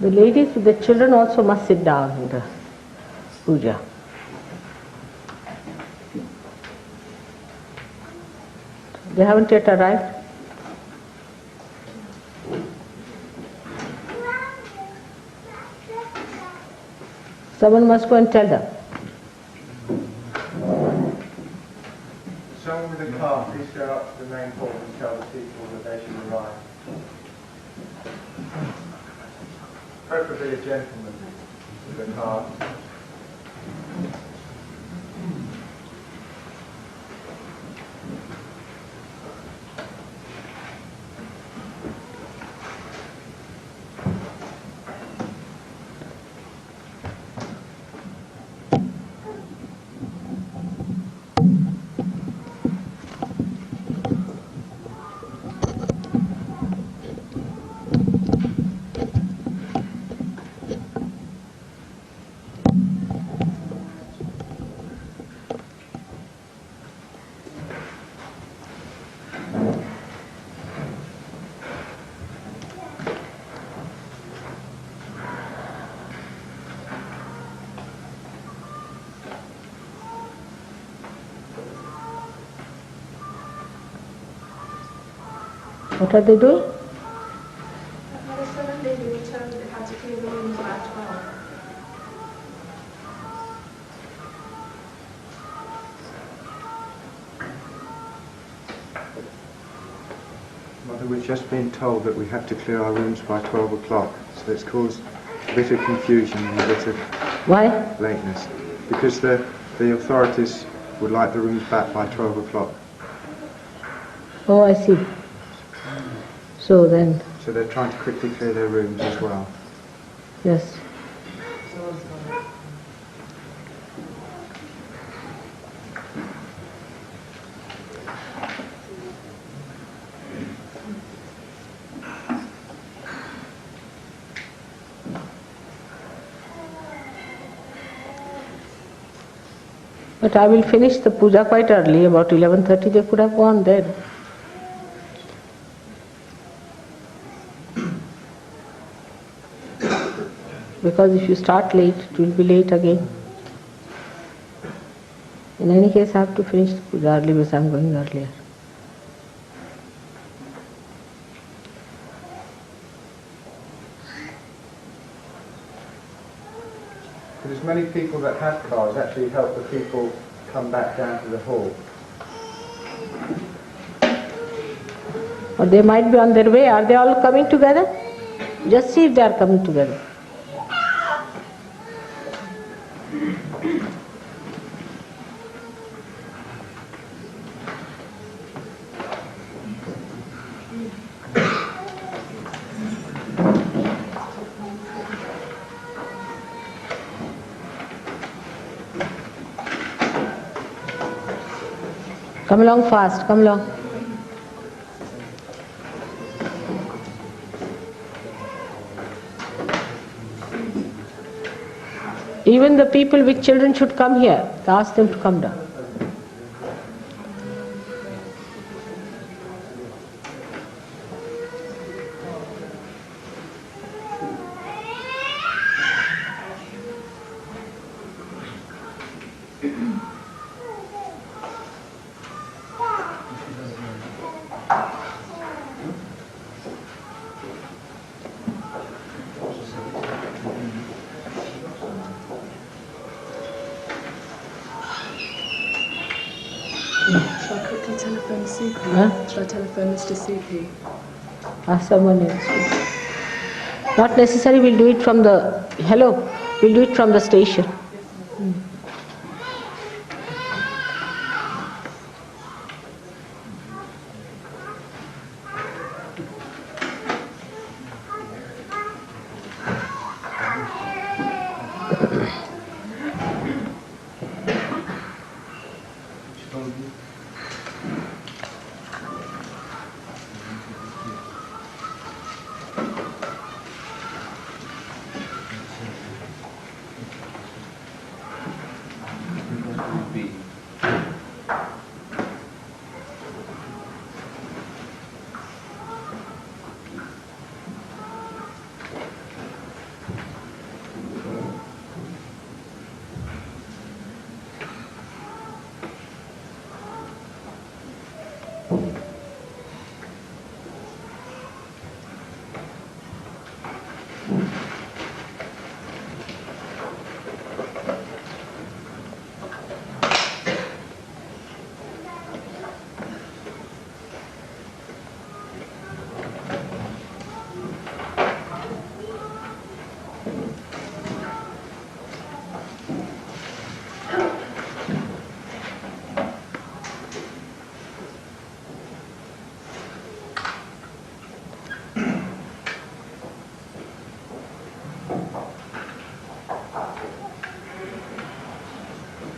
The ladies with the children also must sit down in the puja. They haven't yet arrived. Someone must go and tell them. Someone with a car, please go up to the main hall and tell the people that they should arrive. Preferably a gentleman with a car. What are they doing? Mother, we've just been told that we have to clear our rooms by 12 o'clock, so it's caused a bit of confusion and a bit of Why? lateness. Because the authorities would like the rooms back by 12 o'clock. Oh, I see. So then, So they're trying to quickly clear their rooms as well. yes. But I will finish the puja quite early, about 11:30 they could have gone there. Because if you start late, it will be late again. In any case, I have to finish the puja early because I am going earlier. Because many people that have cars actually help the people come back down to the hall. Or they might be on their way. Are they all coming together? Just see if they are coming together. Come along fast, come along. Even the people with children should come here. Ask them to come down. Shall I quickly telephone CP? Huh? Shall I telephone Mr. CP? Ask someone else. Not necessary, we'll do it from the, hello, we'll do it from the station.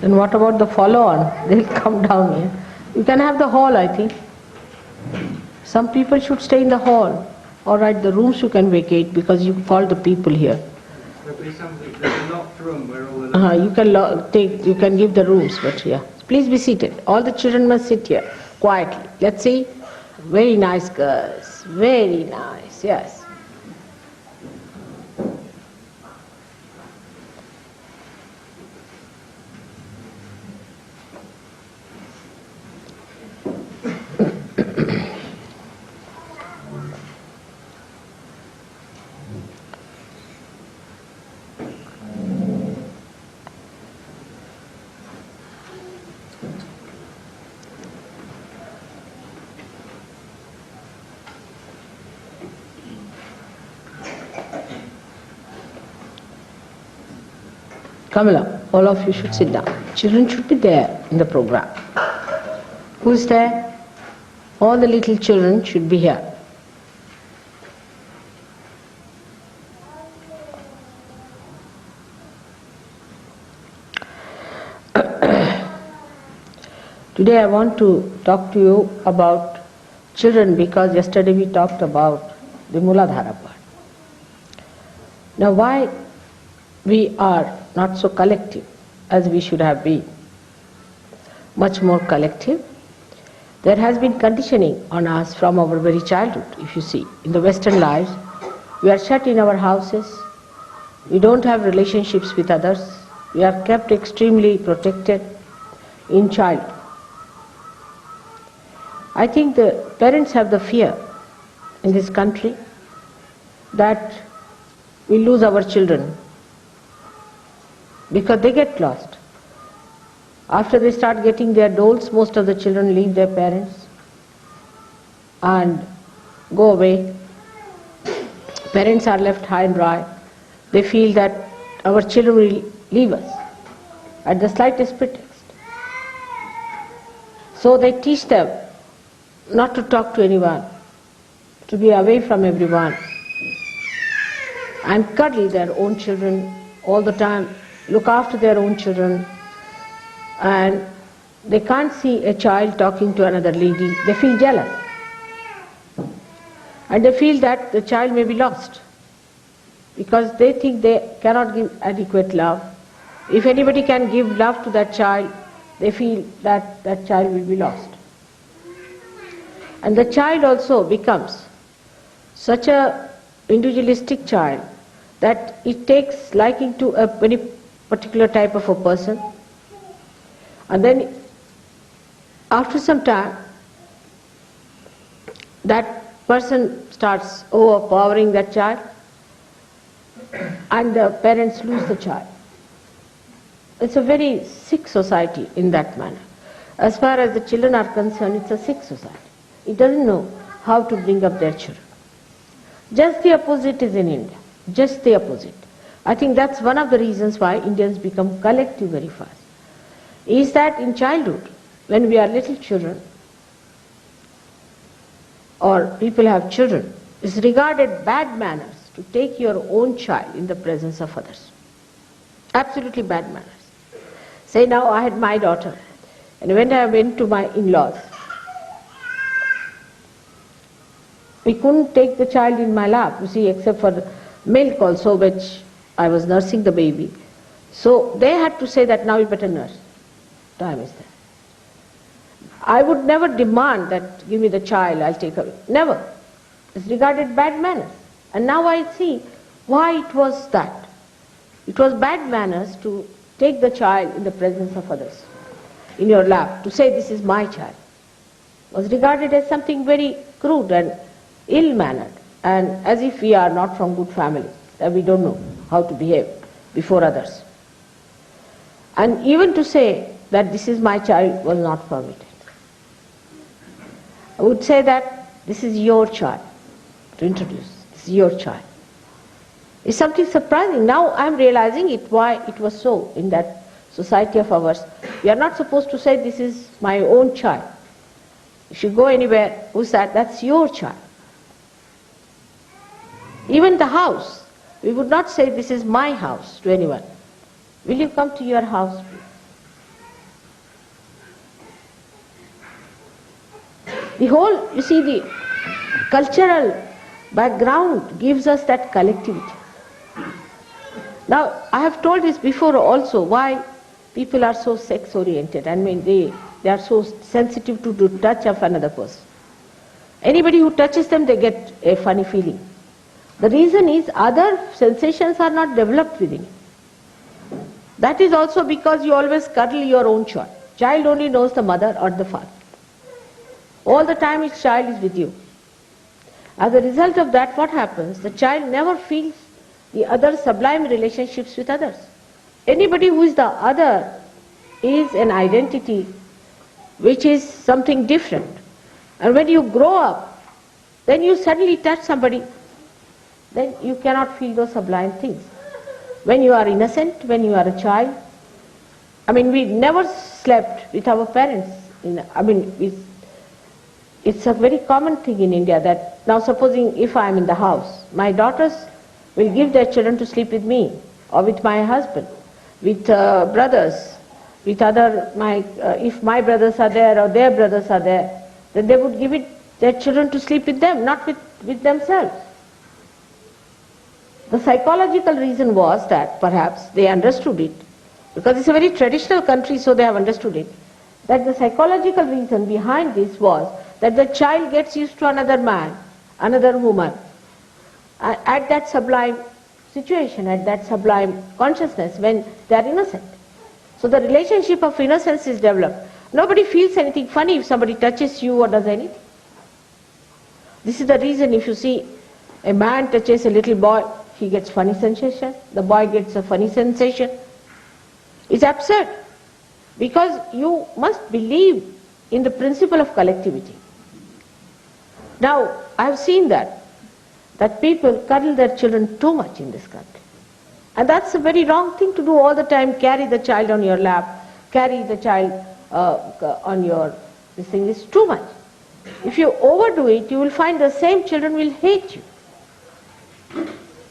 Then what about the follow-on? They'll come down here. You can have the hall, I think. Some people should stay in the hall. All right, the rooms you can vacate because you call the people here. There's a locked room where all the... You can give the rooms, but yeah. Please be seated. All the children must sit here quietly. Let's see. Very nice girls. Very nice. Yes. Kamala, all of you should sit down. Children should be there in the program. Who's there? All the little children should be here. Today I want to talk to you about children because yesterday we talked about the Muladhara part. Now why we are not so collective as we should have been, much more collective. There has been conditioning on us from our very childhood, if you see. In the Western lives, we are shut in our houses, we don't have relationships with others, we are kept extremely protected in childhood. I think the parents have the fear in this country that we lose our children because they get lost. After they start getting their doles, most of the children leave their parents and go away. Parents are left high and dry. They feel that our children will leave us at the slightest pretext. So they teach them not to talk to anyone, to be away from everyone, and cuddle their own children all the time, look after their own children, and they can't see a child talking to another lady. They feel jealous. And they feel that the child may be lost because they think they cannot give adequate love. If anybody can give love to that child, they feel that that child will be lost. And the child also becomes such a individualistic child that it takes liking to a very particular type of a person, and then after some time that person starts overpowering that child and the parents lose the child. It's a very sick society in that manner. As far as the children are concerned, it's a sick society. It doesn't know how to bring up their children. Just the opposite is in India. Just the opposite. I think that's one of the reasons why Indians become collective very fast. Is that in childhood, when we are little children, or people have children, it's regarded bad manners to take your own child in the presence of others. Absolutely bad manners. Say now I had my daughter, and when I went to my in-laws, we couldn't take the child in my lap, you see, except for milk also, which I was nursing the baby. So they had to say that now you better nurse. Time is there. I would never demand that give me the child, I'll take her. Never. It's regarded bad manners. And now I see why it was that. It was bad manners to take the child in the presence of others, in your lap, to say this is my child. It was regarded as something very crude and ill-mannered, and as if we are not from good family, that we don't know how to behave before others. And even to say that this is my child was not permitted. I would say that this is your child, to introduce, this is your child. It's something surprising. Now I am realizing it, why it was so in that society of ours. We are not supposed to say this is my own child. If you go anywhere, who's that? That's your child. Even the house, we would not say this is my house to anyone. Will you come to your house, please? The whole, you see, the cultural background gives us that collectivity. Now, I have told this before also, why people are so sex oriented. I mean, they are so sensitive to the touch of another person. Anybody who touches them, they get a funny feeling. The reason is other sensations are not developed within you. That is also because you always cuddle your own child. Child only knows the mother or the father. All the time his child is with you. As a result of that, what happens? The child never feels the other sublime relationships with others. Anybody who is the other is an identity which is something different. And when you grow up, then you suddenly touch somebody, then you cannot feel those sublime things. When you are innocent, when you are a child, I mean, we never slept with our parents. It's a very common thing in India that now supposing if I am in the house, my daughters will give their children to sleep with me or with my husband, with brothers, with other, if my brothers are there or their brothers are there, then they would give their children to sleep with them, not with themselves. The psychological reason was that perhaps they understood it, because it's a very traditional country, so they have understood it, that the psychological reason behind this was that the child gets used to another man, another woman, at that sublime situation, at that sublime consciousness when they are innocent. So the relationship of innocence is developed. Nobody feels anything funny if somebody touches you or does anything. This is the reason if you see a man touches a little boy, he gets funny sensation, the boy gets a funny sensation. It's absurd, because you must believe in the principle of collectivity. Now, I have seen that people cuddle their children too much in this country. And that's a very wrong thing to do all the time. Carry the child on your lap, carry the child on your, this thing is too much. If you overdo it, you will find the same children will hate you.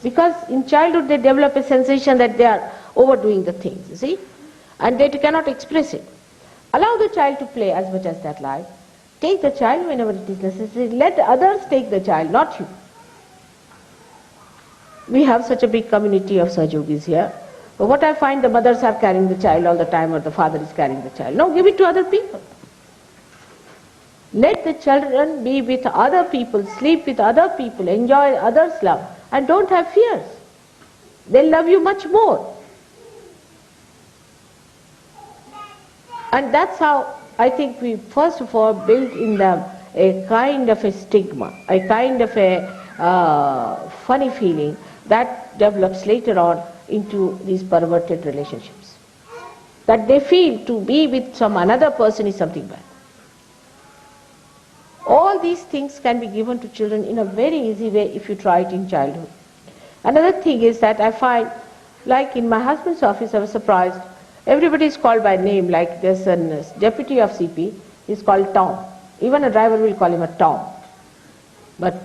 Because in childhood they develop a sensation that they are overdoing the things, you see, and they cannot express it. Allow the child to play as much as that like. Take the child whenever it is necessary. Let others take the child, not you. We have such a big community of Sahajogis here. But what I find, the mothers are carrying the child all the time, or the father is carrying the child. No, give it to other people. Let the children be with other people, sleep with other people, enjoy others' love, and don't have fears. They'll love you much more. And that's how I think we first of all build in them a kind of a stigma, a kind of a funny feeling that develops later on into these perverted relationships. That they feel to be with some another person is something bad. All these things can be given to children in a very easy way if you try it in childhood. Another thing is that I find, like in my husband's office, I was surprised. Everybody is called by name, like there's a deputy of CP, he's called Tom. Even a driver will call him a Tom. But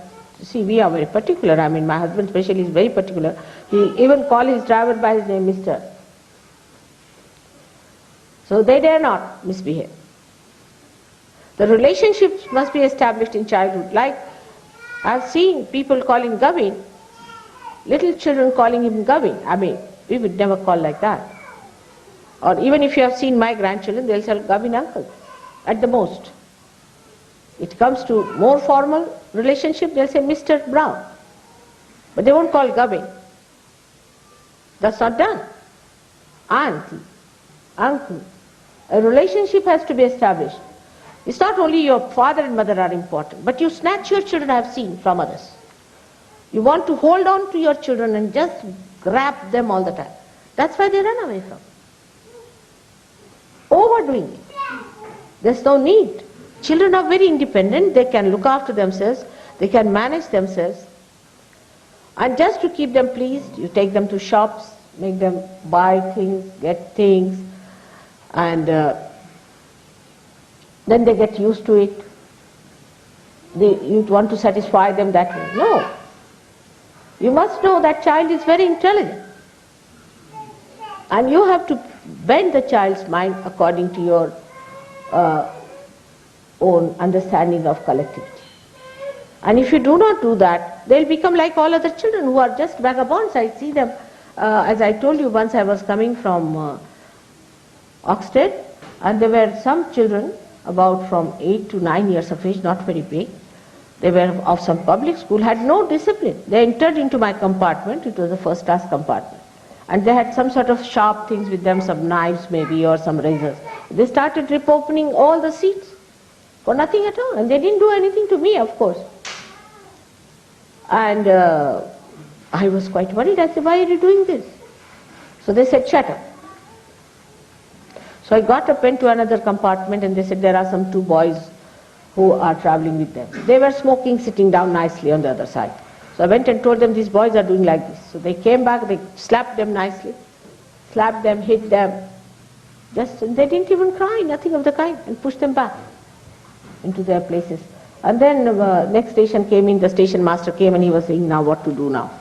see, we are very particular. I mean, my husband especially is very particular. He even call his driver by his name, Mr. So they dare not misbehave. The relationships must be established in childhood. Like I've seen people calling Gavin, little children calling him Gavin. I mean, we would never call like that. Or even if you have seen my grandchildren, they'll say Gavin uncle, at the most. It comes to more formal relationship, they'll say Mr. Brown. But they won't call Gavin. That's not done. Auntie, uncle. A relationship has to be established. It's not only your father and mother are important, but you snatch your children, I have seen, from others. You want to hold on to your children and just grab them all the time. That's why they run away from. Overdoing it. There's no need. Children are very independent, they can look after themselves, they can manage themselves. And just to keep them pleased, you take them to shops, make them buy things, get things, and then they get used to it. You want to satisfy them that way. No. You must know that child is very intelligent. And you have to bend the child's mind according to your own understanding of collectivity. And if you do not do that, they'll become like all other children who are just vagabonds. I see them, as I told you once I was coming from Oxted, and there were some children about from 8 to 9 years of age, not very big. They were of some public school, had no discipline. They entered into my compartment, it was a first class compartment. And they had some sort of sharp things with them, some knives maybe or some razors. They started rip opening all the seats for nothing at all. And they didn't do anything to me, of course. And I was quite worried. I said, why are you doing this? So they said, shut up. So I got up, went to another compartment, and they said, there are some 2 boys who are traveling with them. They were smoking, sitting down nicely on the other side. So I went and told them, these boys are doing like this. So they came back, they slapped them nicely, slapped them, hit them. They didn't even cry, nothing of the kind, and pushed them back into their places. And then next station came in, the station master came and he was saying, now what to do now?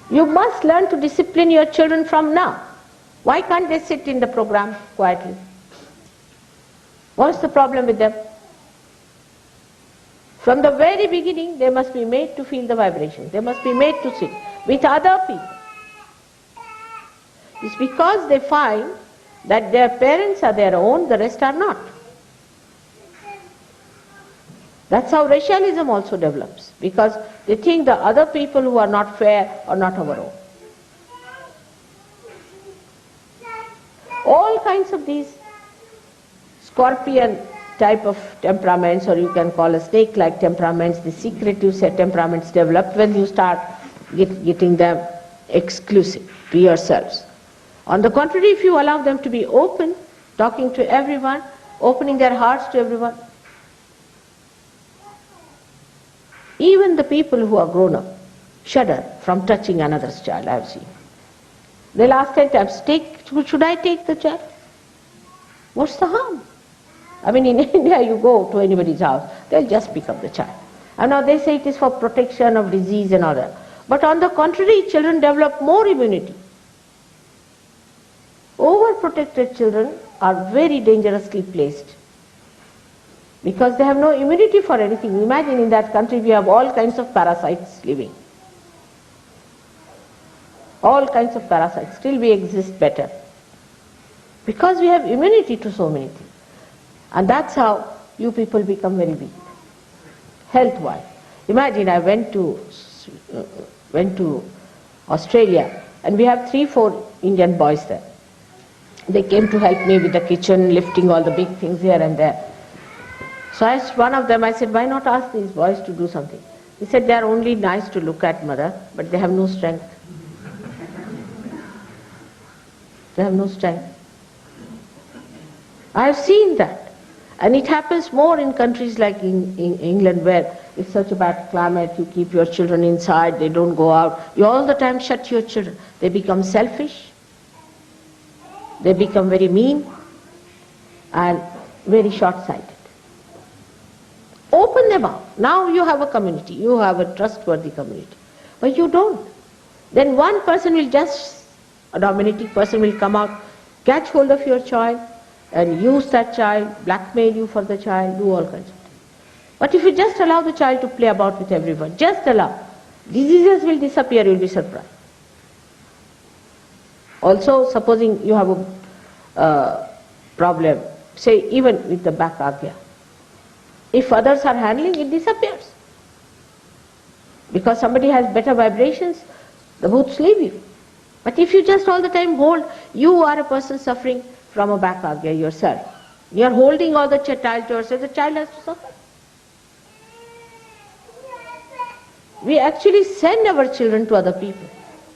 You must learn to discipline your children from now. Why can't they sit in the program quietly? What's the problem with them? From the very beginning, they must be made to feel the vibration. They must be made to sit with other people. It's because they find that their parents are their own, the rest are not. That's how racialism also develops, because they think the other people who are not fair are not our own. All kinds of these scorpion type of temperaments, or you can call a snake-like temperaments, the secretive set temperaments develop when you start getting them exclusive to yourselves. On the contrary, if you allow them to be open, talking to everyone, opening their hearts to everyone, even the people who are grown up shudder from touching another's child, I have seen. They'll ask 10 times, should I take the child? What's the harm? I mean, in India you go to anybody's house, they'll just pick up the child. And now they say it is for protection of disease and all that. But on the contrary, children develop more immunity. Overprotected children are very dangerously placed, because they have no immunity for anything. Imagine in that country we have all kinds of parasites living. All kinds of parasites. Still we exist better, because we have immunity to so many things. And that's how you people become very weak, health-wise. Imagine I went to Australia, and we have 3-4 Indian boys there. They came to help me with the kitchen, lifting all the big things here and there. So I asked one of them, I said, why not ask these boys to do something? He said, they are only nice to look at, mother, but they have no strength. They have no strength. I have seen that. And it happens more in countries like in England, where it's such a bad climate, you keep your children inside, they don't go out. You all the time shut your children. They become selfish. They become very mean and very short-sighted. Open them up. Now you have a community, you have a trustworthy community. But you don't. Then one person will a dominating person will come out, catch hold of your child, and use that child, blackmail you for the child, do all kinds of things. But if you just allow the child to play about with everyone, just allow, diseases will disappear, you'll be surprised. Also, supposing you have a problem, say even with the back agya, if others are handling, it disappears. Because somebody has better vibrations, the bhoots leave you. But if you just all the time hold, you are a person suffering from a back agya yourself. You are holding all the child to yourself, the child has to suffer. We actually send our children to other people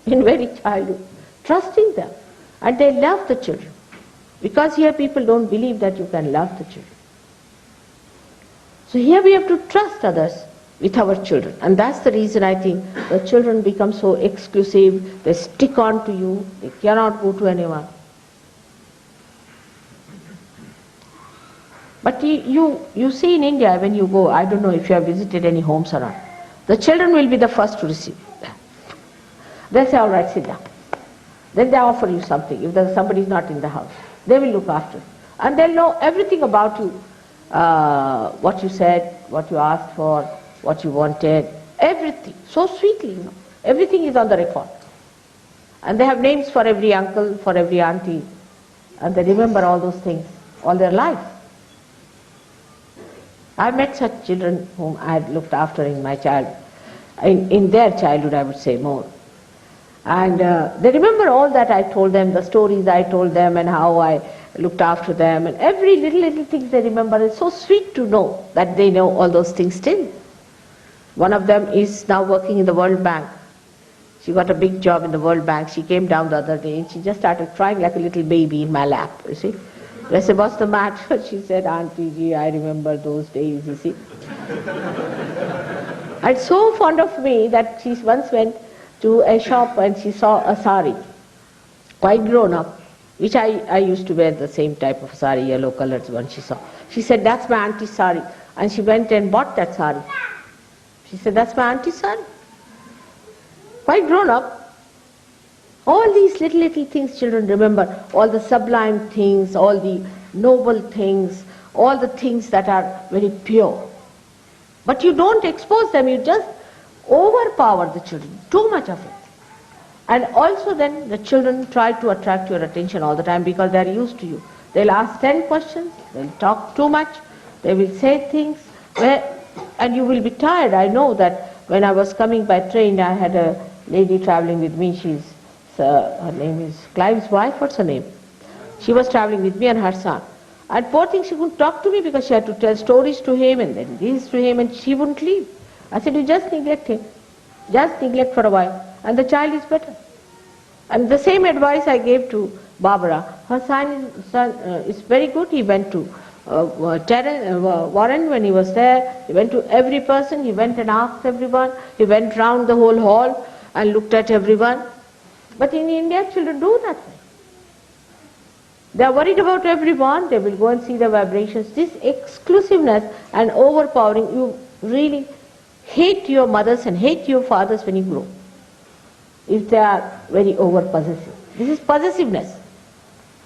in very childhood, trusting them. And they love the children. Because here people don't believe that you can love the children. So here we have to trust others with our children. And that's the reason I think the children become so exclusive, they stick on to you, they cannot go to anyone. But you see in India, when you go, I don't know if you have visited any homes or not, the children will be the first to receive them. They'll say, all right, sit down. Then they offer you something, if somebody is not in the house. They will look after. And they'll know everything about you. What you said, what you asked for, what you wanted, everything. So sweetly, you know. Everything is on the record. And they have names for every uncle, for every auntie. And they remember all those things all their life. I've met such children whom I had looked after in my in their childhood, I would say more. And they remember all that I told them, the stories I told them and how I looked after them, and every little things they remember. It's so sweet to know that they know all those things still. One of them is now working in the World Bank. She got a big job in the World Bank. She came down the other day and she just started crying like a little baby in my lap, you see. I said, what's the matter? She said, Auntie Ji, I remember those days, you see. And so fond of me that she once went to a shop and she saw a sari, quite grown up, which I used to wear the same type of sari, yellow colored one she saw. She said, that's my auntie's sari. And she went and bought that sari. She said, that's my auntie's sari. Quite grown up. All these little things children remember, all the sublime things, all the noble things, all the things that are very pure. But you don't expose them, you just overpower the children, too much of it. And also then the children try to attract your attention all the time because they are used to you. They'll ask 10 questions, they'll talk too much, they will say things, and you will be tired. I know that when I was coming by train, I had a lady traveling with me, her name is Clive's wife, what's her name? She was traveling with me and her son. And poor thing, she couldn't talk to me because she had to tell stories to him and then this to him, and she wouldn't leave. I said, you just neglect him. Just neglect for a while and the child is better. And the same advice I gave to Barbara. Her son is very good. He went to Warren when he was there. He went to every person. He went and asked everyone. He went round the whole hall and looked at everyone. But in India, children do nothing. They are worried about everyone. They will go and see the vibrations. This exclusiveness and overpowering, you really hate your mothers and hate your fathers when you grow, if they are very over-possessive. This is possessiveness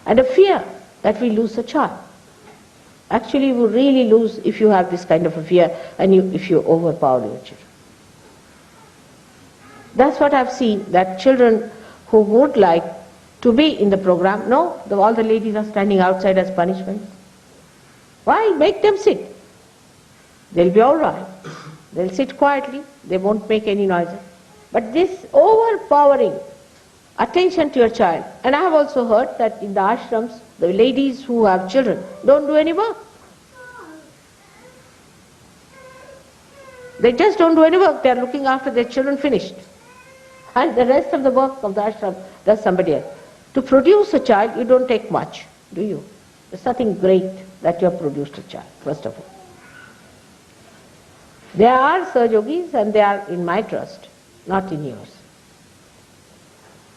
and a fear that we lose a child. Actually, you really lose if you have this kind of a fear and if you overpower your children. That's what I've seen, that children who would like to be in the program, no, all the ladies are standing outside as punishment. Why? Make them sit. They'll be all right. They'll sit quietly, they won't make any noise. But this overpowering attention to your child, and I have also heard that in the ashrams, the ladies who have children don't do any work. They just don't do any work, they are looking after their children, finished. And the rest of the work of the ashram does somebody else. To produce a child, you don't take much, do you? There's nothing great that you have produced a child, first of all. They are Sahajogis and they are in my trust, not in yours.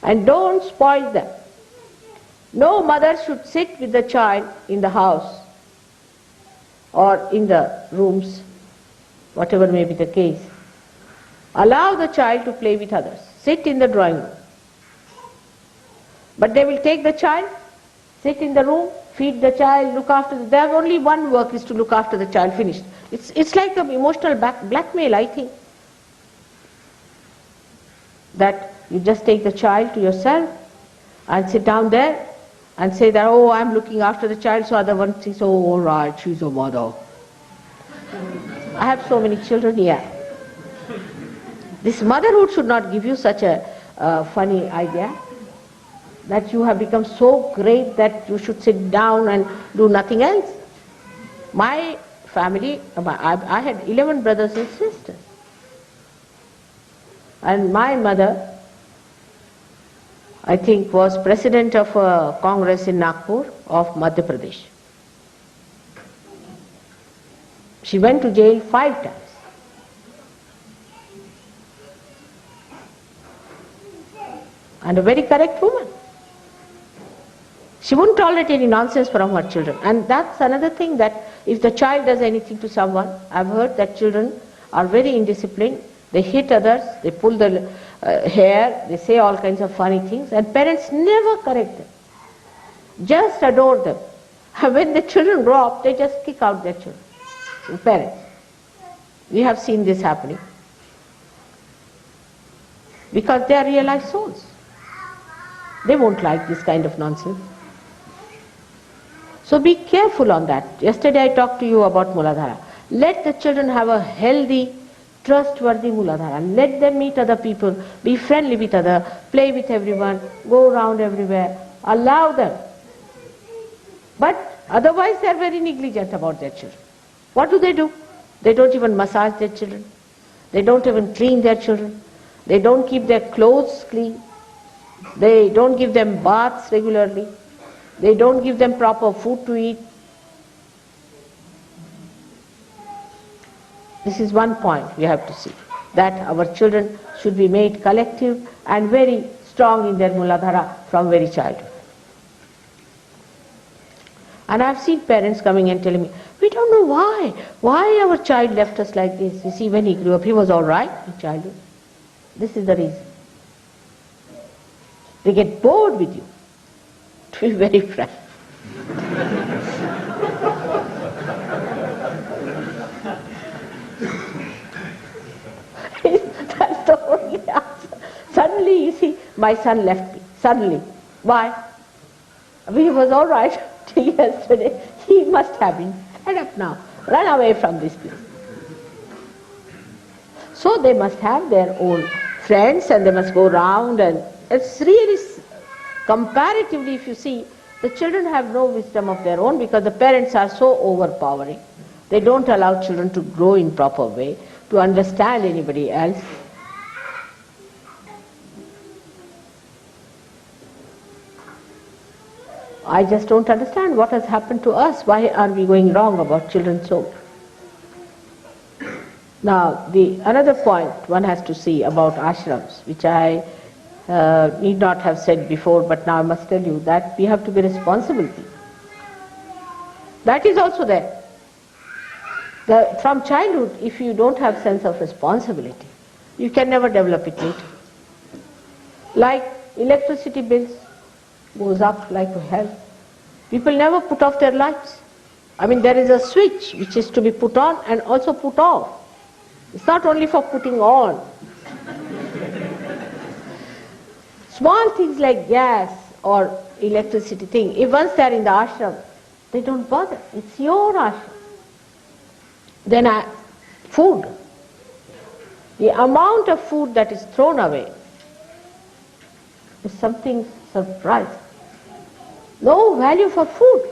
And don't spoil them. No mother should sit with the child in the house or in the rooms, whatever may be the case. Allow the child to play with others. Sit in the drawing room. But they will take the child, sit in the room, feed the child, look after them. They have only one work, is to look after the child, finished. It's like an emotional blackmail, I think. That you just take the child to yourself and sit down there and say that, oh, I'm looking after the child, so other one thinks, oh, all right, she's a mother. I have so many children here. This motherhood should not give you such a funny idea that you have become so great that you should sit down and do nothing else. My family, I had 11 brothers and sisters. And my mother, I think, was president of a Congress in Nagpur of Madhya Pradesh. She went to jail 5 times. And a very correct woman. She wouldn't tolerate any nonsense from her children. And that's another thing, that if the child does anything to someone, I've heard that children are very indisciplined. They hit others, they pull the hair, they say all kinds of funny things, and parents never correct them. Just adore them. When the children grow up, they just kick out their children, the parents. We have seen this happening. Because they are realized souls. They won't like this kind of nonsense. So be careful on that. Yesterday I talked to you about Muladhara. Let the children have a healthy, trustworthy Muladhara. Let them meet other people, be friendly with others, play with everyone, go around everywhere. Allow them. But otherwise they are very negligent about their children. What do? They don't even massage their children. They don't even clean their children. They don't keep their clothes clean. They don't give them baths regularly. They don't give them proper food to eat. This is one point we have to see, that our children should be made collective and very strong in their Muladhara from very childhood. And I have seen parents coming and telling me, we don't know why our child left us like this. You see, when he grew up, he was all right in childhood. This is the reason. They get bored with you, to be very frank. That's the only answer. Suddenly, you see, my son left me. Suddenly. Why? He was all right till yesterday. He must have been fed up now. Run away from this place. So they must have their own friends and they must go round, and it's really, comparatively if you see, the children have no wisdom of their own because the parents are so overpowering. They don't allow children to grow in proper way, to understand anybody else. I just don't understand what has happened to us. Why are we going wrong about children so? Now, another point one has to see about ashrams, which I need not have said before, but now I must tell you that we have to be responsible. That is also there. From childhood, if you don't have sense of responsibility, you can never develop it later. Like electricity bills goes up like hell. People never put off their lights. I mean, there is a switch which is to be put on and also put off. It's not only for putting on. Small things like gas or electricity thing, if once they are in the ashram, they don't bother. It's your ashram. Then food. The amount of food that is thrown away is something surprising. No value for food.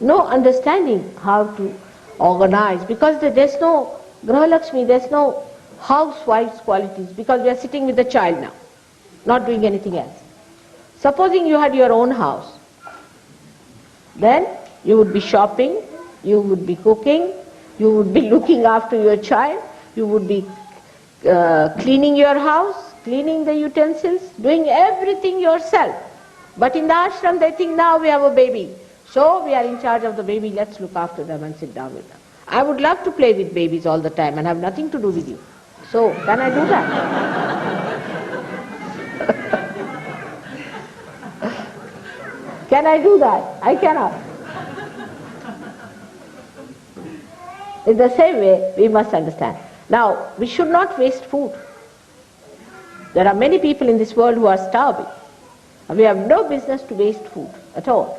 No understanding how to organize, because there's no Graha Lakshmi, there's no housewife's qualities, because we are sitting with the child now, not doing anything else. Supposing you had your own house, then you would be shopping, you would be cooking, you would be looking after your child, you would be cleaning your house, cleaning the utensils, doing everything yourself. But in the ashram they think now we have a baby, so we are in charge of the baby, let's look after them and sit down with them. I would love to play with babies all the time and have nothing to do with you. So, can I do that? Can I do that? I cannot. In the same way, we must understand. Now, we should not waste food. There are many people in this world who are starving. We have no business to waste food at all.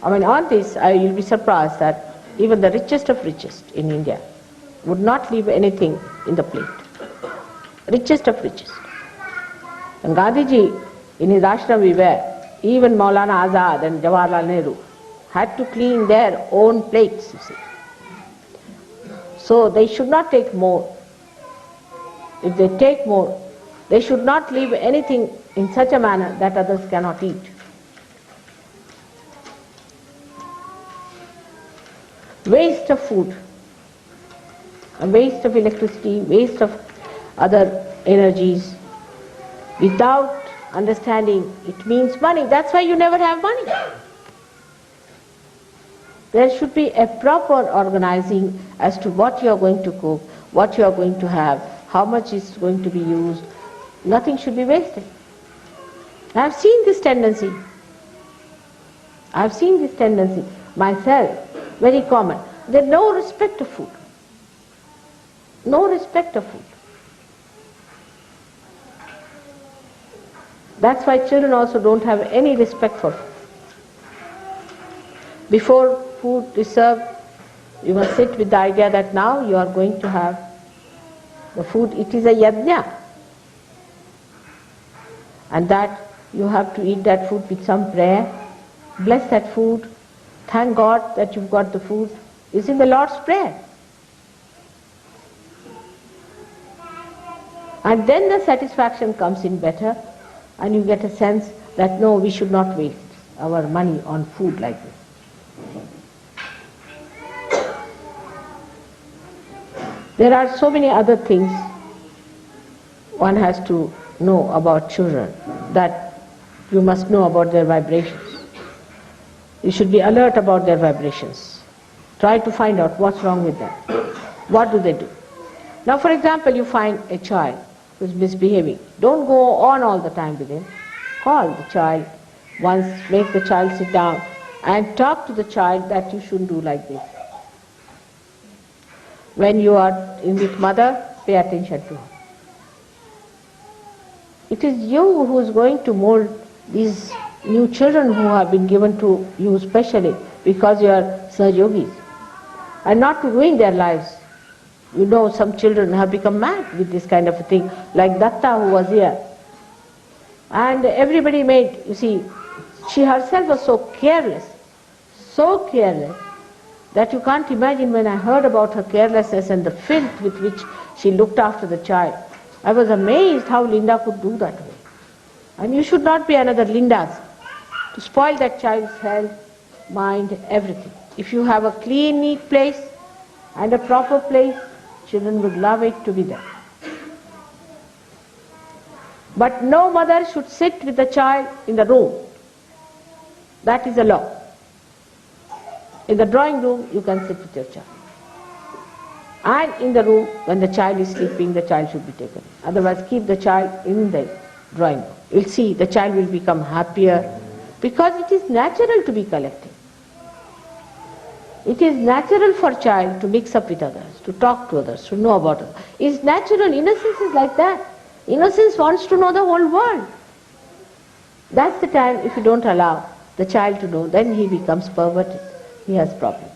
I mean, on this, you'll be surprised that even the richest of richest in India would not leave anything in the plate. Richest of richest. And Gandhiji, in his ashram we were, even Maulana Azad and Jawaharlal Nehru had to clean their own plates, you see. So they should not take more. If they take more, they should not leave anything in such a manner that others cannot eat. Waste of food, a waste of electricity, waste of other energies, without understanding it means money. That's why you never have money. There should be a proper organizing as to what you are going to cook, what you are going to have, how much is going to be used. Nothing should be wasted. I have seen this tendency. I have seen this tendency myself, very common. There's no respect of food. No respect of food. That's why children also don't have any respect for food. Before food is served, you must sit with the idea that now you are going to have the food. It is a yajna. And that you have to eat that food with some prayer. Bless that food. Thank God that you've got the food. It's in the Lord's Prayer. And then the satisfaction comes in better, and you get a sense that no, we should not waste our money on food like this. There are so many other things one has to know about children, that you must know about their vibrations. You should be alert about their vibrations. Try to find out what's wrong with them. What do they do? Now, for example, you find a child who's misbehaving. Don't go on all the time with him. Call the child once, make the child sit down and talk to the child that you shouldn't do like this. When you are in with mother, pay attention to her. It is you who is going to mold these new children who have been given to you specially because you are Sahaja Yogis, and not to ruin their lives. You know, some children have become mad with this kind of a thing, like Datta who was here. And everybody made, you see, she herself was so careless, that you can't imagine. When I heard about her carelessness and the filth with which she looked after the child, I was amazed how Linda could do that way. And you should not be another Linda's to spoil that child's health, mind, everything. If you have a clean, neat place and a proper place, children would love it to be there. But no mother should sit with the child in the room. That is a law. In the drawing room, you can sit with your child. And in the room, when the child is sleeping, the child should be taken. Otherwise, keep the child in the drawing room. You'll see the child will become happier, because it is natural to be collective. It is natural for a child to mix up with others, to talk to others, to know about others. It's natural. Innocence is like that. Innocence wants to know the whole world. That's the time, if you don't allow the child to know, then he becomes perverted. He has problems.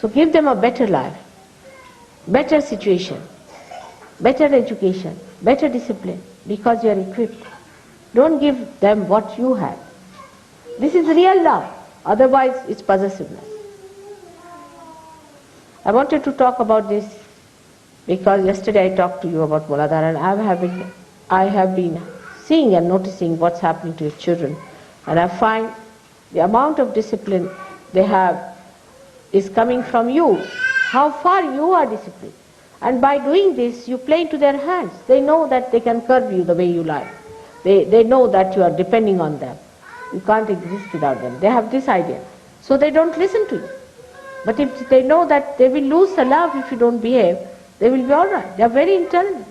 So give them a better life, better situation, better education, better discipline, because you are equipped. Don't give them what you have. This is real love. Otherwise, it's possessiveness. I wanted to talk about this because yesterday I talked to you about Muladhara, and I have been seeing and noticing what's happening to your children, and I find the amount of discipline they have is coming from you. How far you are disciplined. And by doing this, you play into their hands. They know that they can curb you the way you like. They know that you are depending on them. You can't exist without them. They have this idea. So they don't listen to you. But if they know that they will lose the love if you don't behave, they will be all right. They are very intelligent.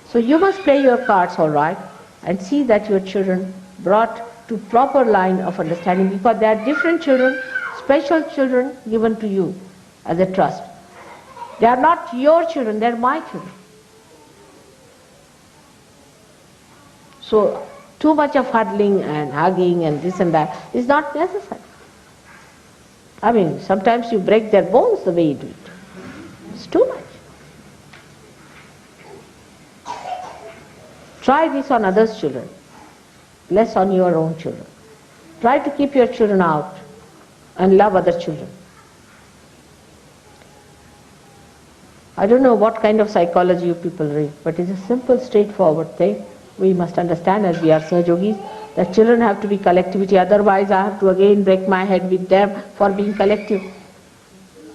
So you must play your cards all right and see that your children brought to proper line of understanding, because there are different children, special children given to you as a trust. They are not your children, they are my children. So too much of huddling and hugging and this and that is not necessary. I mean, sometimes you break their bones the way you do it. It's too much. Try this on others' children, less on your own children. Try to keep your children out and love other children. I don't know what kind of psychology you people read, but it's a simple, straightforward thing. We must understand, as we are Sahaja Yogis, that children have to be collectivity, otherwise I have to again break my head with them for being collective.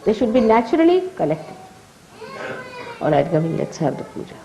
They should be naturally collective. Alright, Gavin, let's have the puja.